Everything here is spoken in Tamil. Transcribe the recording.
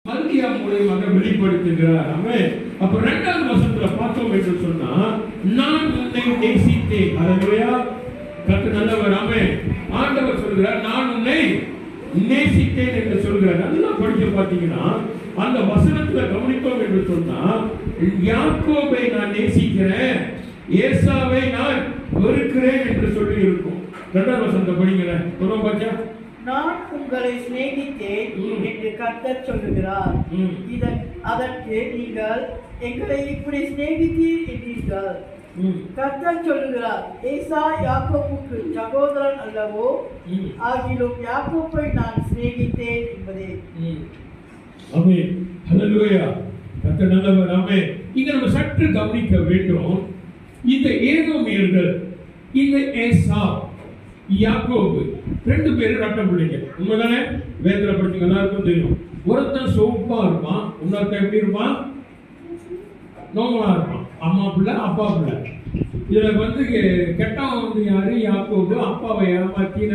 மல்கியா மூலமாக வெளிப்படுத்துகிறார். ஆமென். அப்ப இரண்டாவது வசனத்துல பார்த்தோம் என்று சொன்னா, நான் உன்னை நேசித்தேன். அல்லேலூயா. கர்த்தர் நல்லவர். ஆமென். ஆண்டவர் சொல்கிறார், நான் உன்னை நேசித்தேன் என்று சொல்கிறார். நல்லா படிச்சு பார்த்தீங்கன்னா அந்த வசனத்துல கவனித்தோம் என்று சொன்னா, யாக்கோபை நான் நேசிக்கிறேன், ஏசாவை நான் வெறுக்கிறேன் என்று சொல்லி இருக்கும். இரண்டாவது வசனத்தை படிங்களேன். சொல்லுங்க பாத்தியா. நான் உங்களை சிநேகித்தேன் என்று கர்த்தர் சொல்லுகிறார். அதற்கு நீங்கள் எங்களை இப்படி சிநேகித்தீர் என்றீர்கள். கர்த்தர் சொல்லுகிறார், ஏசா யாக்கோபுக்கு சகோதரன் அல்லவோ, ஆகிலும் யாக்கோபை நான் சிநேகித்தேன் என்பதே. ஆமென். ஹல்லேலூயா. கர்த்தர் நல்லவர். ஆமென். இங்க நம்ம சற்று கவனிக்க வேண்டும். இந்த ஏதோமியர்கள், இந்த ஏசா, யாக்கோபு ரெண்டு பேரும் ரட்ட பிள்ளைங்க. உண்மைதானே? வேதத்துல படிச்சவங்க எல்லாருக்கும் தெரியும். ஒருத்தன் சோப்பா இருப்பான், இன்னொருத்தன் எப்படி இருப்பான்? நோமலா இருப்பான். அம்மா பிள்ளை அப்பா பிள்ளை. இதுல கெட்டவன் யாரு? யாக்கோபு. அப்பாவை ஏமாத்தி